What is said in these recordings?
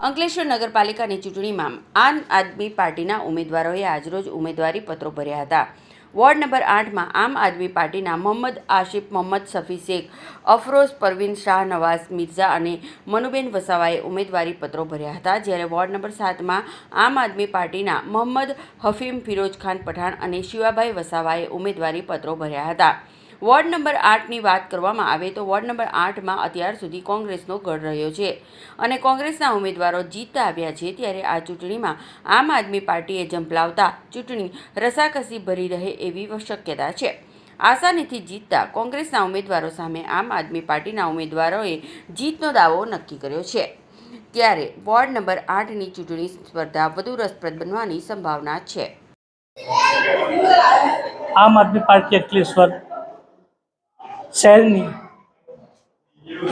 અંકલેશ્વર નગરપાલિકાની ચૂંટણીમાં આમ આદમી પાર્ટીના ઉમેદવારોએ આજરોજ ઉમેદવારી પત્રો ભર્યા હતા। વોર્ડ નંબર 8માં આમ આદમી પાર્ટીના મોહમ્મદ આશિફ, મોહમ્મદ શફી શેખ, અફરોઝ પરવીન, શાહ નવાઝ મિર્ઝા અને મનુબેન વસાવાએ ઉમેદવારી પત્રો ભર્યા હતા। જ્યારે વોર્ડ નંબર 7માં આમ આદમી પાર્ટીના મોહમ્મદ હફીમ, ફિરોઝ ખાન પઠાણ અને શિવાભાઈ વસાવાએ ઉમેદવારી પત્રો ભર્યા હતા। વોર્ડ નંબર 8ની વાત કરવામાં આવે તો વોર્ડ નંબર 8માં અત્યાર સુધી કોંગ્રેસનો ગઢ રહ્યો છે અને કોંગ્રેસના ઉમેદવારો જીતતા આવ્યા છે। ત્યારે આ ચૂંટણીમાં આમ આદમી પાર્ટીએ ઝંપલાવતા ચૂંટણી રસાકસી ભરી રહે એવી શક્યતા છે। આસાનીથી જીતતા કોંગ્રેસના ઉમેદવારો સામે આમ આદમી પાર્ટીના ઉમેદવારોએ જીતનો દાવો નક્કી કર્યો છે। ત્યારે વોર્ડ નંબર 8ની ચૂંટણી સ્પર્ધા વધુ રસપ્રદ બનવાની સંભાવના છે। આમ આદમી પાર્ટી અંકલેશ્વર શહેરની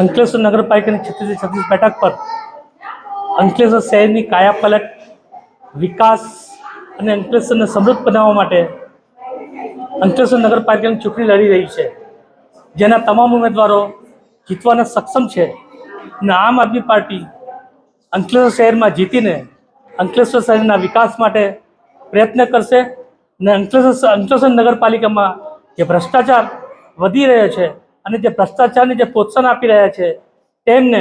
અંકલેશ્વર નગરપાલિકાની 36 બેઠક પર અંકલેશ્વર શહેરની કાયાપલટ, વિકાસ અને અંકલેશ્વરને સમૃદ્ધ બનાવવા માટે અંકલેશ્વર નગરપાલિકાની ચૂંટણી લડી રહી છે, જેના તમામ ઉમેદવારો જીતવાના સક્ષમ છે અને આમ આદમી પાર્ટી અંકલેશ્વર શહેરમાં જીતીને અંકલેશ્વર શહેરના વિકાસ માટે પ્રયત્ન કરશે અને અંકલેશ્વર નગરપાલિકામાં જે ભ્રષ્ટાચાર વધી રહ્યો છે અને જે ભ્રષ્ટાચારને જે પ્રોત્સાહન આપી રહ્યા છે તેમને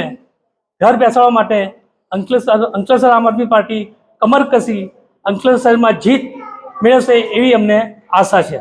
ઘર બેસાડવા માટે અંકલેશ્વર આમ આદમી પાર્ટી કમર કસી અંકલેશ્વર શહેરમાં જીત મેળવશે એવી અમને આશા છે।